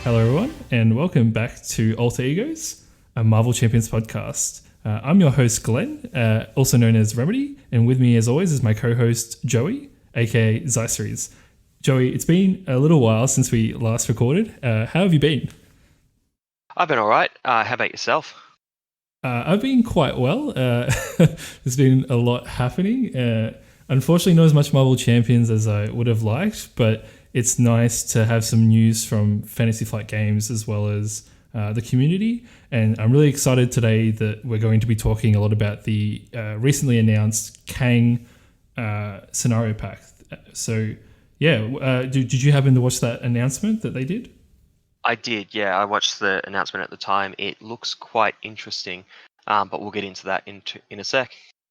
Hello, everyone, and welcome back to Alter Egos, a Marvel Champions podcast. I'm your host, Glenn, also known as Remedy, and with me, as always, is my co-host, Joey, aka Zyceres. Joey, it's been a little while since we last recorded. How have you been? I've been all right. How about yourself? I've been quite well. There's been a lot happening. Unfortunately, not as much Marvel Champions as I would have liked, but it's nice to have some news from Fantasy Flight Games as well as the community. And I'm really excited today that we're going to be talking a lot about the recently announced Kang scenario pack. So, yeah, did you happen to watch that announcement that they did? I did, yeah. I watched the announcement at the time. It looks quite interesting, but we'll get into that in a sec.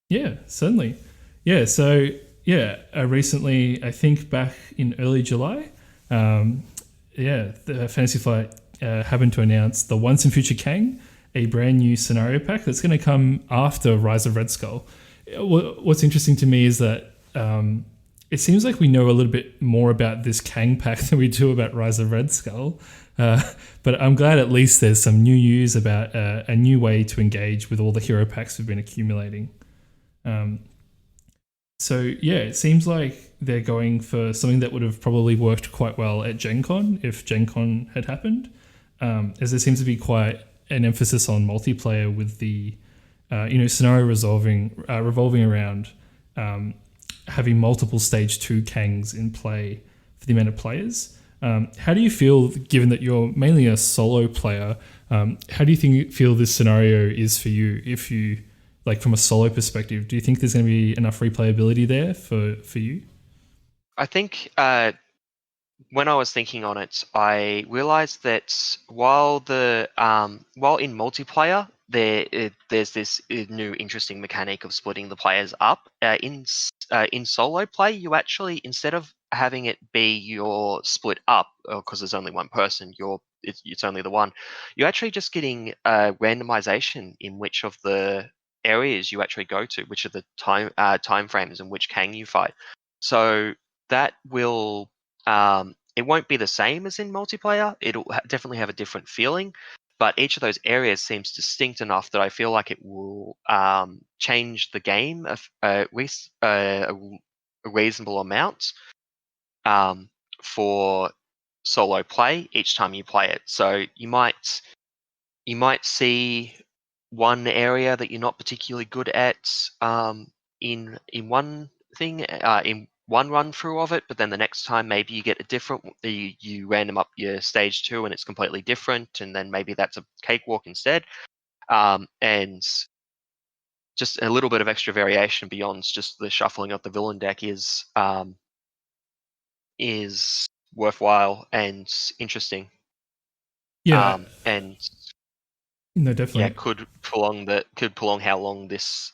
Yeah, certainly. Yeah, so yeah, recently, I think back in early July, um, yeah, the Fantasy Flight happened to announce the Once and Future Kang, a brand new scenario pack that's going to come after Rise of Red Skull. What's interesting to me is that it seems like we know a little bit more about this Kang pack than we do about Rise of Red Skull. Uh, but I'm glad at least there's some new news about a new way to engage with all the hero packs we've been accumulating. Um, so yeah, it seems like they're going for something that would have probably worked quite well at Gen Con if Gen Con had happened, as there seems to be quite an emphasis on multiplayer with the scenario revolving around having multiple stage 2 Kangs in play for the amount of players. How do you feel, given that you're mainly a solo player? How do you feel this scenario is for you? If you like from a solo perspective, do you think there's going to be enough replayability there for you? I think when I was thinking on it, I realized that while in multiplayer there's this new interesting mechanic of splitting the players up. In solo play, you actually, instead of having it be your split up because there's only one person, it's only the one. You're actually just getting randomization in which of the areas you actually go to, which are the time frames and which Kang you fight. So that will it won't be the same as in multiplayer. It'll definitely have a different feeling, but each of those areas seems distinct enough that I feel like it will change the game a reasonable amount for solo play each time you play it. So you might see one area that you're not particularly good at in one thing in one run through of it, but then the next time maybe you get a different you random up your stage 2 and it's completely different, and then maybe that's a cakewalk instead. And just a little bit of extra variation beyond just the shuffling of the villain deck is worthwhile and interesting. Yeah, And no, yeah, definitely. could prolong how long this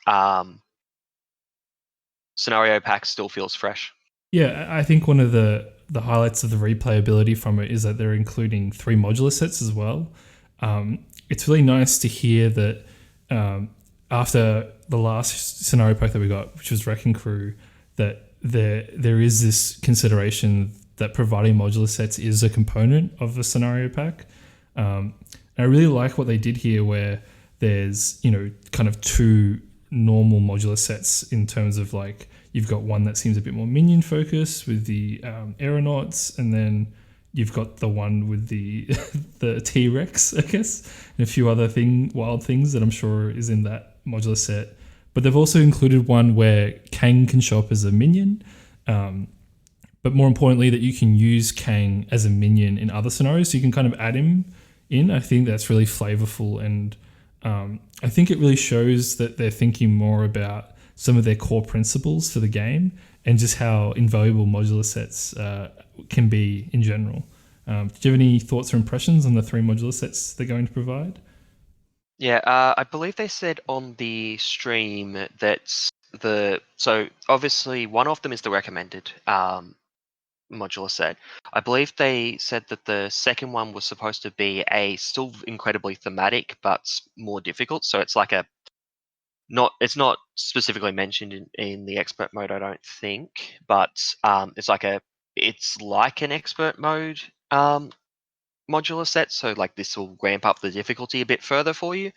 scenario pack still feels fresh. Yeah, I think one of the highlights of the replayability from it is that they're including 3 modular sets as well. It's really nice to hear that after the last scenario pack that we got, which was Wrecking Crew, that there is this consideration that providing modular sets is a component of the scenario pack. And I really like what they did here, where there's kind of 2 normal modular sets in terms of like you've got one that seems a bit more minion focused with the aeronauts, and then you've got the one with the the T Rex, I guess, and a few other wild things that I'm sure is in that modular set. But they've also included one where Kang can show up as a minion, but more importantly, that you can use Kang as a minion in other scenarios. So you can kind of add him in. I think that's really flavorful, and I think it really shows that they're thinking more about some of their core principles for the game and just how invaluable modular sets can be in general. Did you have any thoughts or impressions on the 3 modular sets they're going to provide? Yeah, I believe they said on the stream that so obviously one of them is the recommended modular set. I believe they said that the second one was supposed to be a still incredibly thematic but more difficult. So it's like it's not specifically mentioned in the expert mode, I don't think, but it's like an expert mode modular sets, so like this will ramp up the difficulty a bit further for you.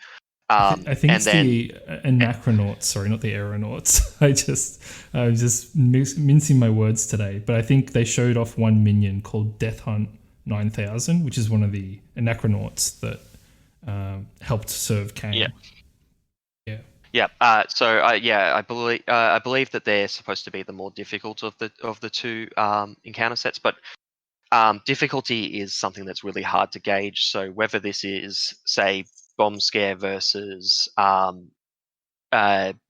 I think And it's then the anachronauts. Sorry, not the aeronauts. I'm just mincing my words today. But I think they showed off one minion called Death Hunt 9000, which is one of the anachronauts that helped serve Kang. Yeah. Yeah. Yeah. Yeah, I believe that they're supposed to be the more difficult of the two encounter sets, but difficulty is something that's really hard to gauge. So whether this is, say, Bomb Scare versus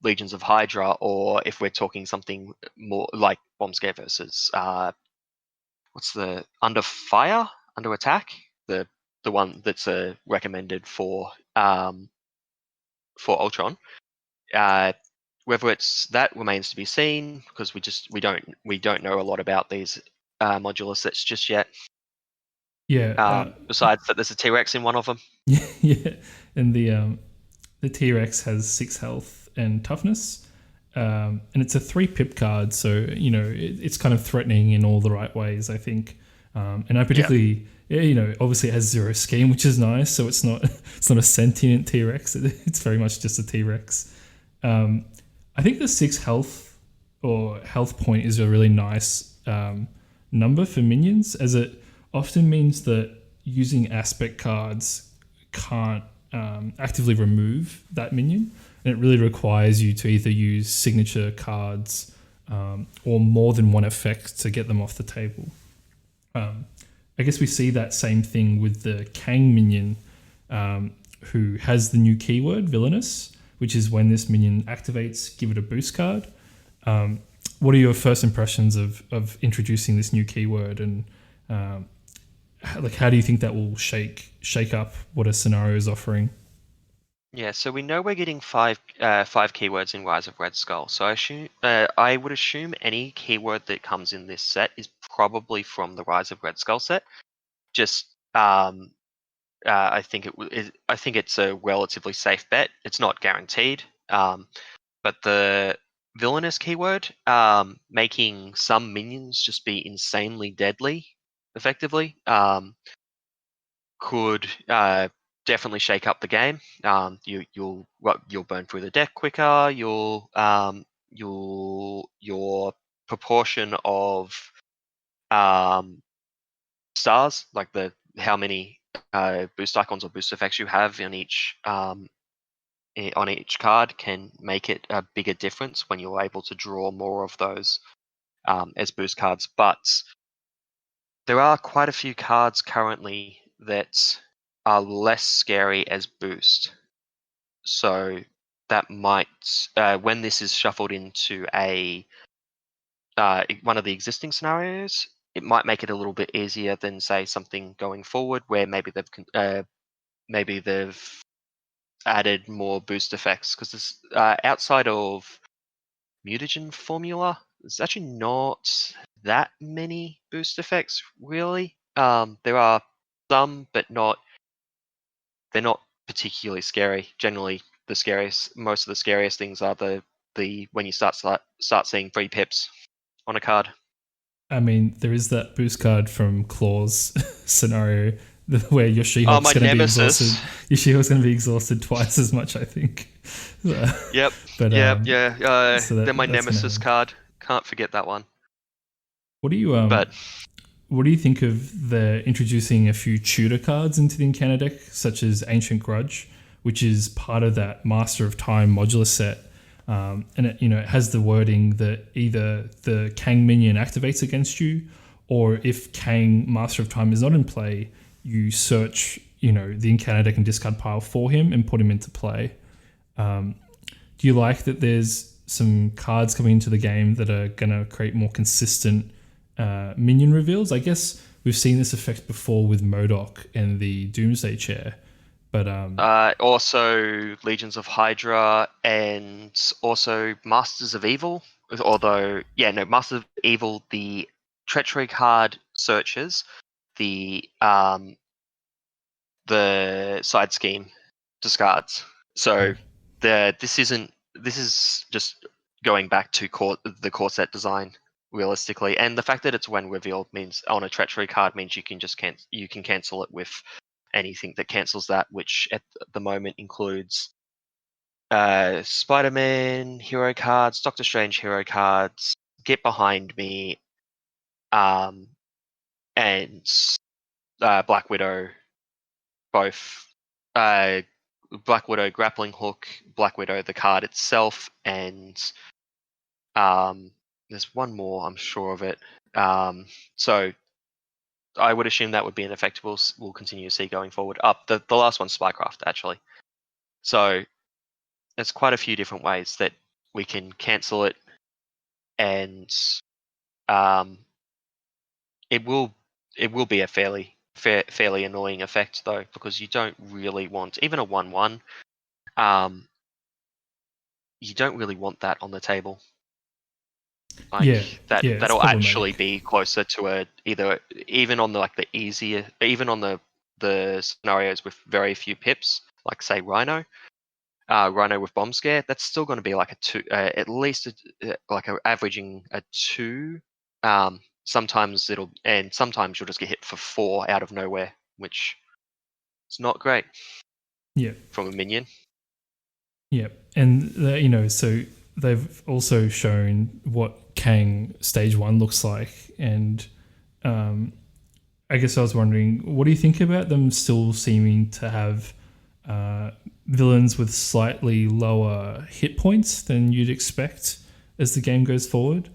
Legions of Hydra, or if we're talking something more like Bomb Scare versus what's the Under Fire, Under Attack, the one that's recommended for Ultron. Whether it's that remains to be seen, because we don't know a lot about these modular sets just yet. Yeah. Besides that, there's a T-Rex in one of them. Yeah. And the T-Rex has 6 health and toughness. And it's a 3 pip card, so it's kind of threatening in all the right ways, I think. And I particularly, obviously it has 0 scheme, which is nice. So it's not a sentient T-Rex. It's very much just a T-Rex. I think the 6 health or health point is a really nice number for minions, as it often means that using aspect cards can't actively remove that minion. And it really requires you to either use signature cards or more than one effect to get them off the table. I guess we see that same thing with the Kang minion, who has the new keyword, Villainous, which is when this minion activates, give it a boost card. What are your first impressions of introducing this new keyword, and how do you think that will shake up what a scenario is offering? Yeah, so we know we're getting five keywords in Rise of Red Skull. So I would assume any keyword that comes in this set is probably from the Rise of Red Skull set. Just I think it's a relatively safe bet. It's not guaranteed, but the Villainous keyword, making some minions just be insanely deadly, effectively, could definitely shake up the game. You'll burn through the deck quicker. Your proportion of stars, like how many boost icons or boost effects you have on each card, can make it a bigger difference when you're able to draw more of those as boost cards. But there are quite a few cards currently that are less scary as boost. So that might, when this is shuffled into one of the existing scenarios, it might make it a little bit easier than, say, something going forward where maybe they've added more boost effects, because this outside of mutagen formula, there's actually not that many boost effects really. There are some, but they're not particularly scary. Generally, most of the scariest things are the when you start seeing 3 pips on a card. I mean, there is that boost card from Claw's scenario where your She-Hulk's going to be exhausted. Your She-Hulk's going to be exhausted twice as much, I think. Yep. But yeah. so Then my Nemesis card. Can't forget that one. What do you what do you think of the introducing a few Tudor cards into the encounter deck, such as Ancient Grudge, which is part of that Master of Time modular set? And it has the wording that either the Kang minion activates against you, or if Kang Master of Time is not in play, you search the encounter deck and discard pile for him and put him into play. Do you like that there's some cards coming into the game that are going to create more consistent minion reveals? I guess we've seen this effect before with MODOK and the Doomsday Chair. But also Legions of Hydra, and also Masters of Evil. Although, Masters of Evil, the treachery card searches the side scheme discards. So this is just going back to the core set design. realistically. And the fact that it's when revealed means on a treachery card means you can just cancel it with anything that cancels that, which at the moment includes Spider-Man hero cards, Doctor Strange hero cards, Get Behind Me, and Black Widow, both Black Widow grappling hook, Black Widow the card itself, and there's one more, I'm sure of it. So I would assume that would be an effect we'll continue to see going forward. Up the last one's Spycraft actually. So there's quite a few different ways that we can cancel it, and um, it will be a fairly annoying effect though, because you don't really want even a 1/1. You don't really want that on the table. Yeah, Like yeah, it's that'll actually problematic. be closer to a either even on the easier, even on the scenarios with very few pips, like say Rhino. Rhino with bomb scare, that's still going to be like a 2, at least like averaging a 2. Sometimes sometimes you'll just get hit for 4 out of nowhere, which is not great Yeah, from a minion. yeah, and so they've also shown what Kang stage 1 looks like, and um, I guess I was wondering, what do you think about them still seeming to have villains with slightly lower hit points than you'd expect as the game goes forward?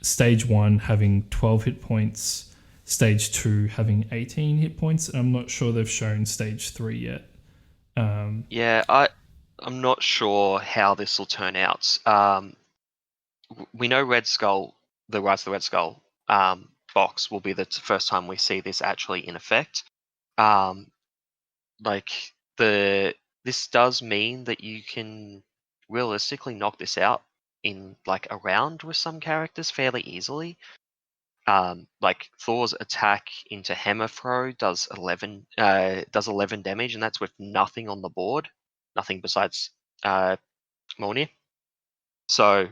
Stage 1 having 12 hit points, stage 2 having 18 hit points, and I'm not sure they've shown stage 3 yet. Yeah, I'm not sure how this will turn out. We know Red Skull, the Rise of the Red Skull box will be the first time we see this actually in effect. Um, like this does mean that you can realistically knock this out in like a round with some characters fairly easily. Like Thor's attack into Hammer Throw does 11 damage, and that's with nothing on the board, nothing besides Mjolnir. So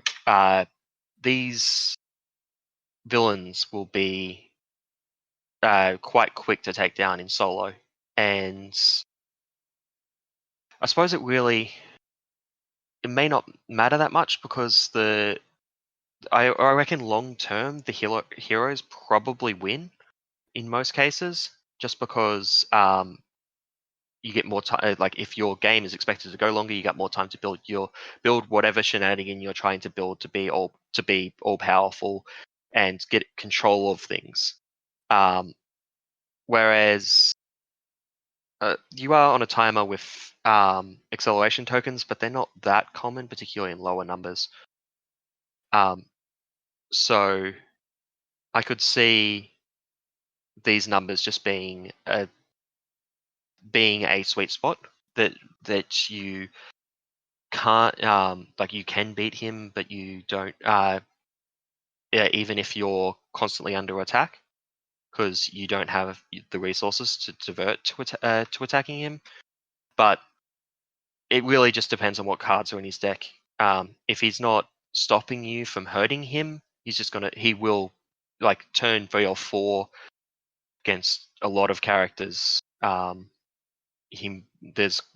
these villains will be quite quick to take down in solo, and I suppose it may not matter that much because I reckon long term the heroes probably win in most cases, just because you get more time. Like if your game is expected to go longer, you got more time to build whatever shenanigan you're trying to build to be all powerful and get control of things. Whereas you are on a timer with acceleration tokens, but they're not that common, particularly in lower numbers. So I could see these numbers just being a sweet spot that you can't like you can beat him, but you don't yeah, even if you're constantly under attack, because you don't have the resources to divert to attacking him. But it really just depends on what cards are in his deck. If he's not stopping you from hurting him, he will like turn 3 or 4 against a lot of characters. There's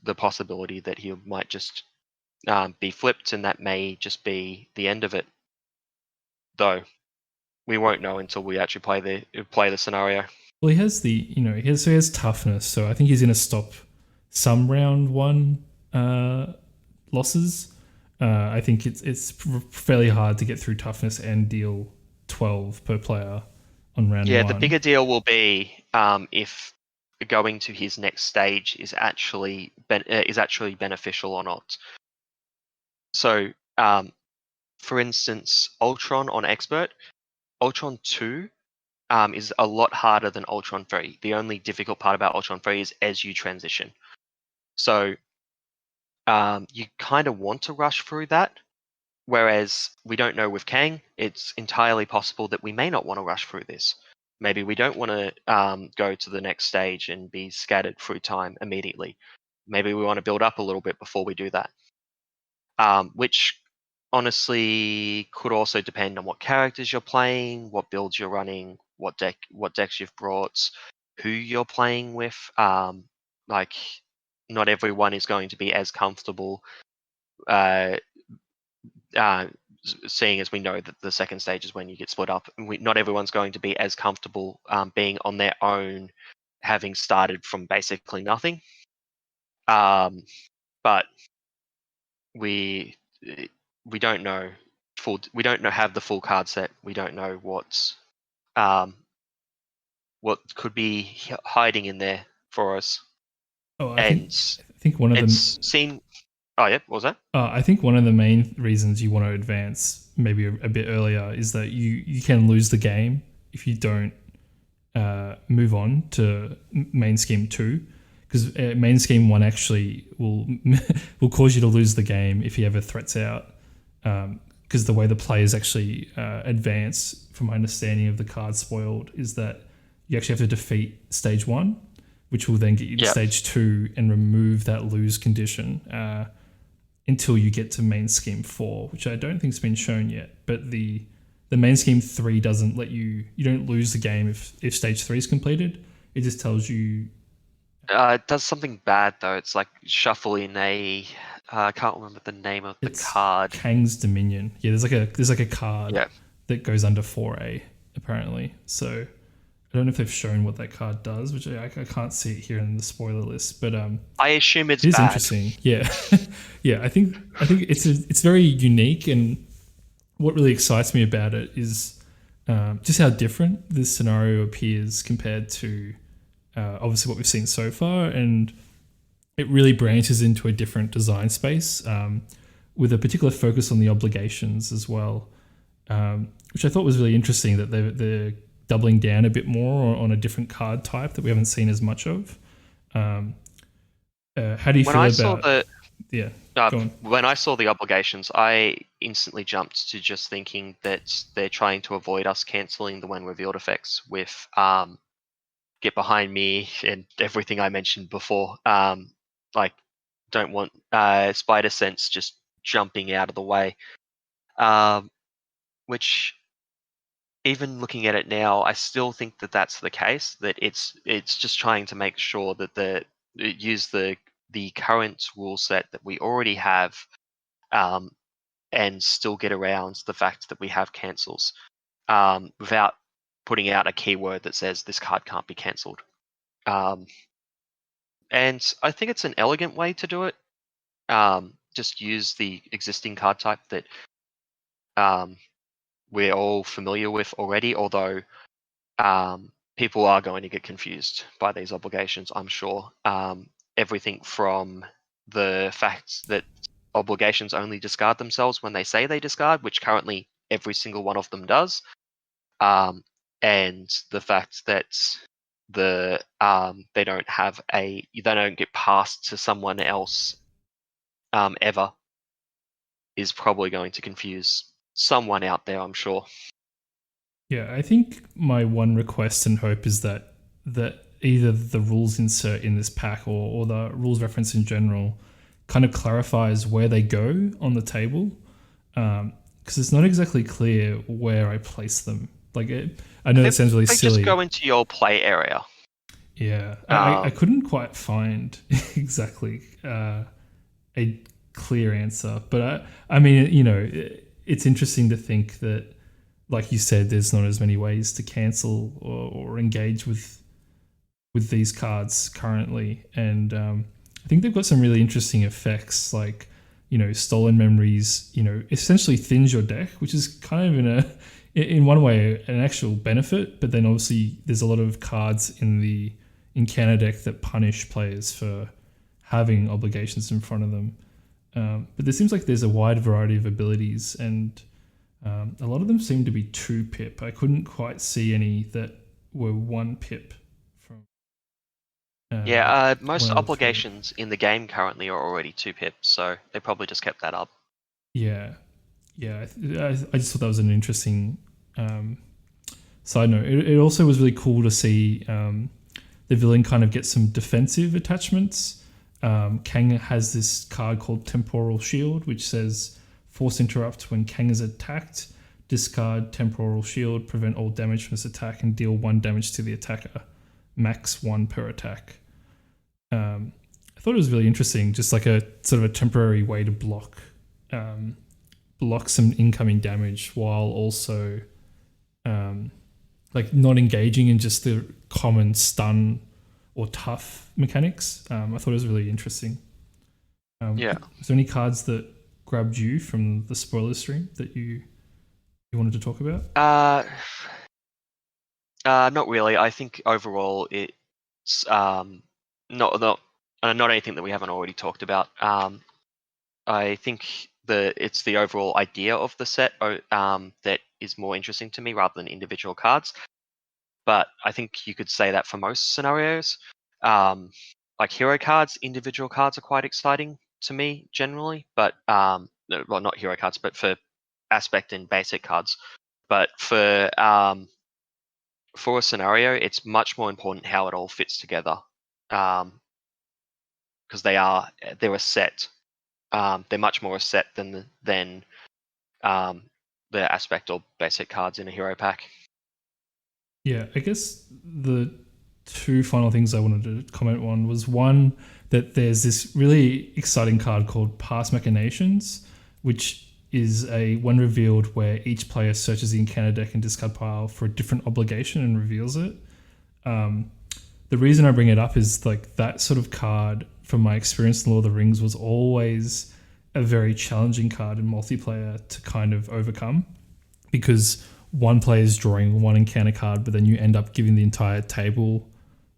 the possibility that he might just be flipped, and that may just be the end of it. Though we won't know until we actually play the scenario. Well, he has he has toughness, so I think he's going to stop some round 1 losses. I think it's fairly hard to get through toughness and deal 12 per player on round Yeah, the 1. bigger deal will be if going to his next stage is actually beneficial or not. So, for instance, Ultron on Expert, Ultron 2 is a lot harder than Ultron 3. The only difficult part about Ultron 3 is as you transition. So you kind of want to rush through that, whereas we don't know with Kang, it's entirely possible that we may not want to rush through this. Maybe we don't want to go to the next stage and be scattered through time immediately. Maybe we want to build up a little bit before we do that. Which honestly could also depend on what characters you're playing, what builds you're running, what decks you've brought, who you're playing with. Like, not everyone is going to be as comfortable. Uh, uh, Seeing as we know that the second stage is when you get split up, not everyone's going to be as comfortable being on their own, having started from basically nothing. But we we don't know have the full card set. We don't know um, what could be hiding in there for us. Oh, And I think one of it's them. seen. Oh yeah, what was that? I think one of the main reasons you want to advance maybe a bit earlier is that you can lose the game if you don't move on to main scheme 2, because main scheme 1 actually will will cause you to lose the game if he ever threats out, because the way the players actually advance, from my understanding of the card spoiled, is that you actually have to defeat stage 1, which will then get you to stage 2 and remove that lose condition until you get to main scheme 4, which I don't think has been shown yet. But the main scheme 3 doesn't let you don't lose the game if stage 3 is completed. It just tells you. It does something bad though. It's like shuffling a. I can't remember the name of the card. Kang's Dominion. Yeah, there's like a card that goes under 4A apparently. So I don't know if they've shown what that card does, which I can't see it here in the spoiler list. But I assume it's it is bad. Interesting. Yeah, yeah. I think it's very unique, and what really excites me about it is just how different this scenario appears compared to obviously what we've seen so far, and it really branches into a different design space with a particular focus on the obligations as well, which I thought was really interesting, that they're doubling down a bit more on a different card type that we haven't seen as much of. How do you feel about? When I saw the obligations, I instantly jumped to just thinking that they're trying to avoid us cancelling the when revealed effects with Get Behind Me and everything I mentioned before. Like, don't want Spider Sense just jumping out of the way. Which, even looking at it now, I still think that that's the case. That it's just trying to make sure that use the current rule set that we already have, and still get around the fact that we have cancels, without putting out a keyword that says this card can't be cancelled. And I think it's an elegant way to do it. Just use the existing card type that we're all familiar with already, although people are going to get confused by these obligations, I'm sure. Everything from the fact that obligations only discard themselves when they say they discard, which currently every single one of them does, and the fact that they don't get passed to someone else ever, is probably going to confuse someone out there, I'm sure. Yeah, I think my one request and hope is that either the rules insert in this pack or the rules reference in general kind of clarifies where they go on the table, because it's not exactly clear where I place them. Like, I know that sounds really silly. They just go into your play area. Yeah, I couldn't quite find exactly a clear answer, but I mean, you know, it's interesting to think that, like you said, there's not as many ways to cancel or engage with these cards currently, and I think they've got some really interesting effects, like, you know, stolen memories, you know, essentially thins your deck, which is kind of in one way an actual benefit, but then obviously there's a lot of cards in the encounter deck that punish players for having obligations in front of them. But there seems like there's a wide variety of abilities, and a lot of them seem to be 2 pip. I couldn't quite see any that were 1 pip. From most obligations in the game currently are already 2 pip, so they probably just kept that up. Yeah. I just thought that was an interesting side note. It also was really cool to see the villain kind of get some defensive attachments. Kang has this card called Temporal Shield, which says Force interrupt when Kang is attacked. Discard temporal shield, prevent all damage from this attack, and deal 1 damage to the attacker. Max 1 per attack. I thought it was really interesting, just like a sort of a temporary way to block some incoming damage while also like not engaging in just the common stun or tough mechanics. I thought it was really interesting. Yeah. Was there any cards that grabbed you from the spoiler stream that you wanted to talk about? Not really. I think overall it's not anything that we haven't already talked about. I think it's the overall idea of the set that is more interesting to me rather than individual cards. But I think you could say that for most scenarios. Like hero cards, individual cards are quite exciting to me generally. But well, not hero cards, but for aspect and basic cards. But for a scenario, it's much more important how it all fits together, because they're a set. They're much more a set than the aspect or basic cards in a hero pack. Yeah, I guess the two final things I wanted to comment on was one, that there's this really exciting card called Past Machinations, which is a when revealed where each player searches the encounter deck and discard pile for a different obligation and reveals it. The reason I bring it up is like that sort of card, from my experience in Lord of the Rings, was always a very challenging card in multiplayer to kind of overcome, because one player is drawing one encounter card, but then you end up giving the entire table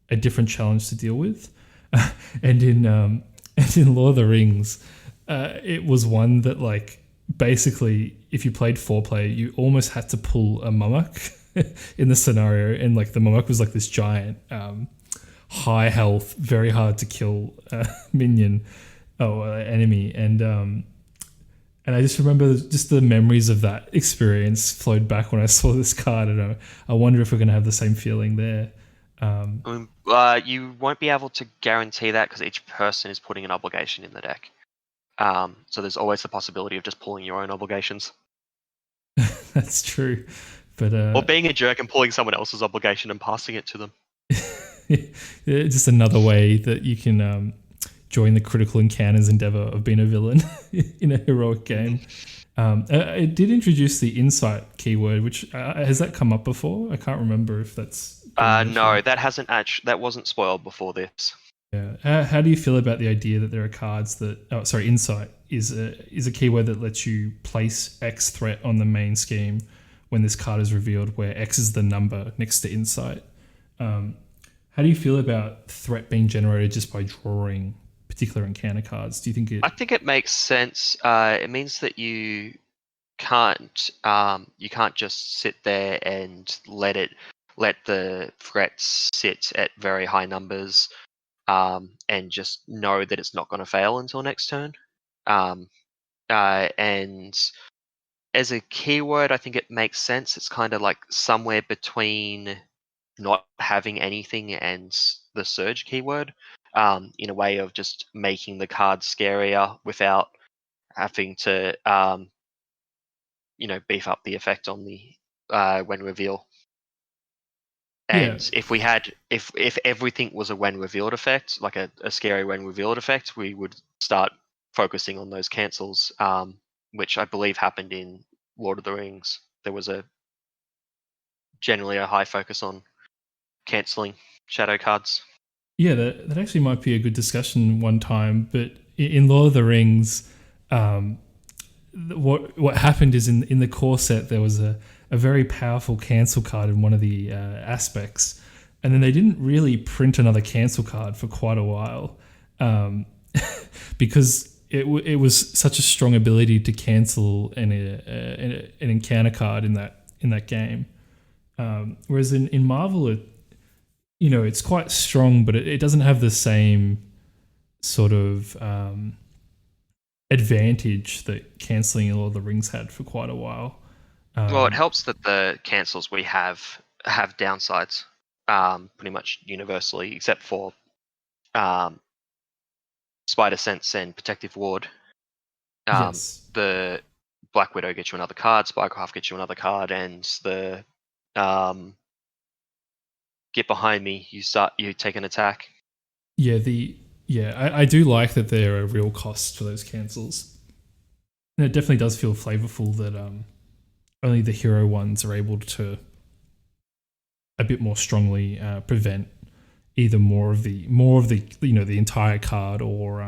a different challenge to deal with. and in Lord of the Rings, it was one that like basically if you played 4-player, you almost had to pull a Mummock in the scenario, and like the Mummock was like this giant high health, very hard to kill minion enemy, and I just remember just the memories of that experience flowed back when I saw this card, and I wonder if we're going to have the same feeling there. You won't be able to guarantee that because each person is putting an obligation in the deck. So there's always the possibility of just pulling your own obligations. That's true, but or being a jerk and pulling someone else's obligation and passing it to them. Just another way that you can join the critical encounters endeavor of being a villain in a heroic game. It did introduce the insight keyword, which has that come up before? I can't remember if that's no, that hasn't that wasn't spoiled before this. Yeah. How do you feel about the idea that there are cards that insight is a keyword that lets you place X threat on the main scheme when this card is revealed, where X is the number next to insight? How do you feel about threat being generated just by drawing particular encounter cards? Do you think I think it makes sense. It means that you can't just sit there and let the threats sit at very high numbers, and just know that it's not going to fail until next turn. And as a keyword, I think it makes sense. It's kind of like somewhere between not having anything and the surge keyword, in a way of just making the card scarier without having to beef up the effect on the when reveal. And if everything was a when revealed effect, like a scary when revealed effect, we would start focusing on those cancels, which I believe happened in Lord of the Rings. There was generally a high focus on canceling shadow cards. Yeah, that actually might be a good discussion one time. But in Lord of the Rings, what happened is in the core set there was a very powerful cancel card in one of the aspects, and then they didn't really print another cancel card for quite a while, because it was such a strong ability to cancel an encounter card in that game. Whereas in Marvel, it's quite strong, but it doesn't have the same sort of advantage that cancelling in Lord of the Rings had for quite a while. Well, it helps that the cancels we have downsides, pretty much universally, except for Spider Sense and Protective Ward. Yes. The Black Widow gets you another card, Spycraft gets you another card, and the get behind me, you take an attack. I do like that there are real costs for those cancels. And it definitely does feel flavorful that only the hero ones are able to a bit more strongly prevent either more of the the entire card, or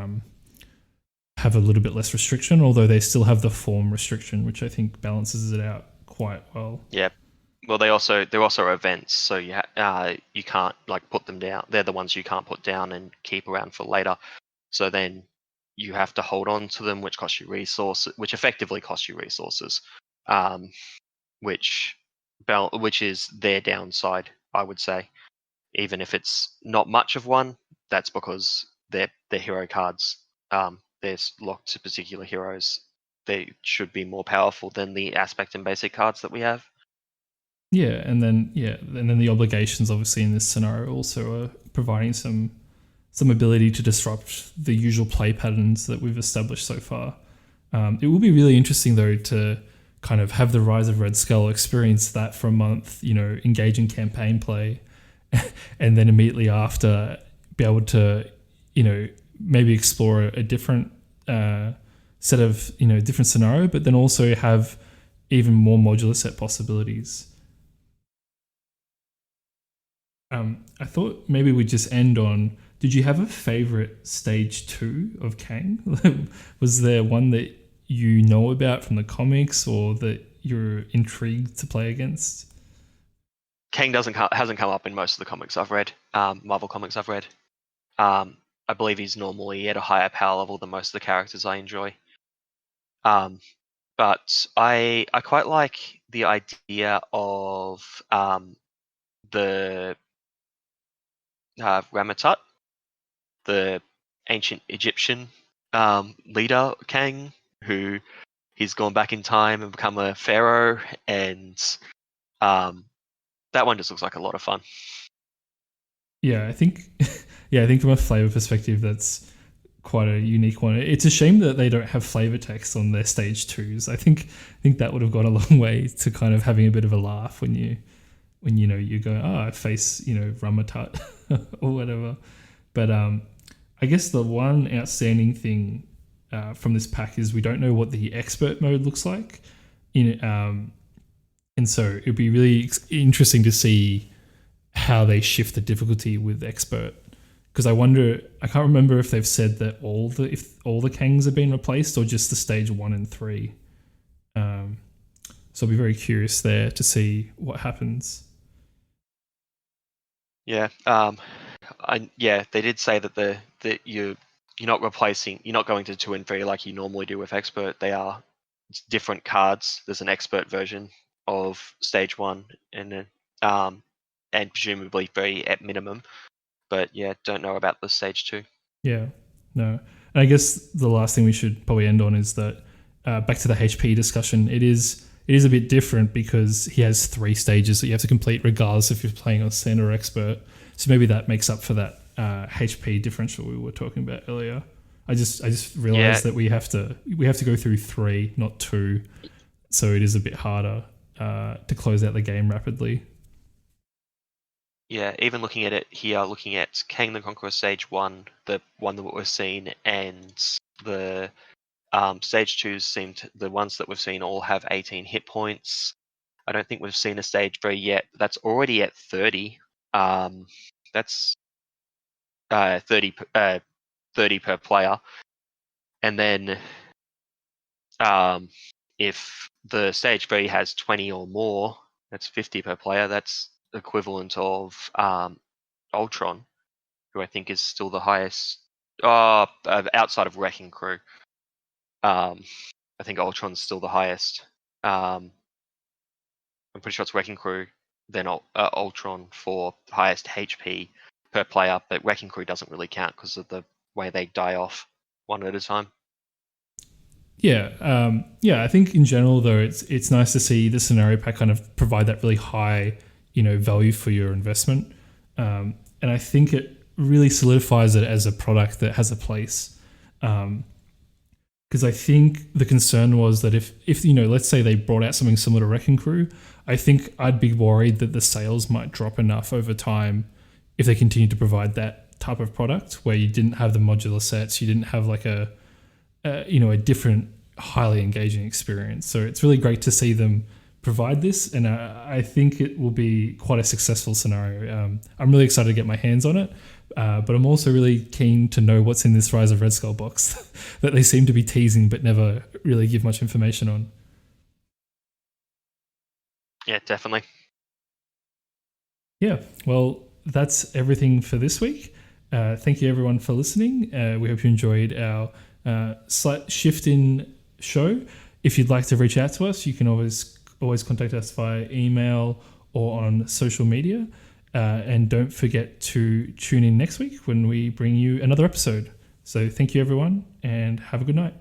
have a little bit less restriction, although they still have the form restriction, which I think balances it out quite well. Yeah. Well, they're also events, so you can't like put them down. They're the ones you can't put down and keep around for later. So then you have to hold on to them, which costs you resources, which effectively costs you resources, which is their downside, I would say. Even if it's not much of one, that's because they're hero cards. They're locked to particular heroes. They should be more powerful than the aspect and basic cards that we have. And then the obligations, obviously, in this scenario also are providing some ability to disrupt the usual play patterns that we've established so far. It will be really interesting, though, to kind of have the Rise of Red Skull, experience that for a month, engage in campaign play, and then immediately after be able to, maybe explore a different set of, different scenario, but then also have even more modular set possibilities. I thought maybe we'd just end on, did you have a favorite stage 2 of Kang? Was there one that you know about from the comics or that you're intrigued to play against? Kang hasn't come up in most of the comics I've read, Marvel comics I've read. I believe he's normally at a higher power level than most of the characters I enjoy. But I quite like the idea of the Ramatut, the ancient Egyptian leader Kang, who he's gone back in time and become a pharaoh, and that one just looks like a lot of fun. I think from a flavor perspective, that's quite a unique one. It's a shame that they don't have flavor text on their stage 2s. I think that would have gone a long way to kind of having a bit of a laugh when you go, I face Ramatut or whatever. But I guess the one outstanding thing from this pack is we don't know what the expert mode looks like and so it'd be really interesting to see how they shift the difficulty with expert, because I can't remember if they've said that all the Kangs have been replaced or just the stage 1 and 3. So I'll be very curious there to see what happens. Yeah, they did say that you're not going to 2 and 3 like you normally do with expert. They are different cards. There's an expert version of stage 1 and presumably 3 at minimum. But yeah, don't know about the stage 2. Yeah, no. And I guess the last thing we should probably end on is that back to the HP discussion. It is a bit different because he has 3 stages that you have to complete regardless if you're playing on standard or expert. So maybe that makes up for that HP differential we were talking about earlier. I just realized that we have to go through 3, not 2. So it is a bit harder to close out the game rapidly. Yeah, even looking at it here, looking at Kang the Conqueror Stage 1, the one that we've seen, and the Stage 2s the ones that we've seen all have 18 hit points. I don't think we've seen a Stage 3 yet, but that's already at 30. That's 30 per player. And then if the Stage 3 has 20 or more, that's 50 per player. That's equivalent of Ultron, who I think is still the highest outside of Wrecking Crew. I think Ultron's still the highest. I'm pretty sure it's Wrecking Crew, then Ultron for highest HP per player, but Wrecking Crew doesn't really count because of the way they die off one at a time. I think in general though it's nice to see the scenario pack kind of provide that really high value for your investment, and I think it really solidifies it as a product that has a place. because I think the concern was that if let's say they brought out something similar to Wrecking Crew, I think I'd be worried that the sales might drop enough over time if they continue to provide that type of product where you didn't have the modular sets, you didn't have like a different, highly engaging experience. So it's really great to see them provide this, and I think it will be quite a successful scenario. I'm really excited to get my hands on it, but I'm also really keen to know what's in this Rise of Red Skull box that they seem to be teasing but never really give much information on. Yeah, definitely. Yeah, well, that's everything for this week. Thank you everyone for listening. We hope you enjoyed our slight shift in show. If you'd like to reach out to us, you can always contact us via email or on social media. And don't forget to tune in next week when we bring you another episode. So thank you everyone, and have a good night.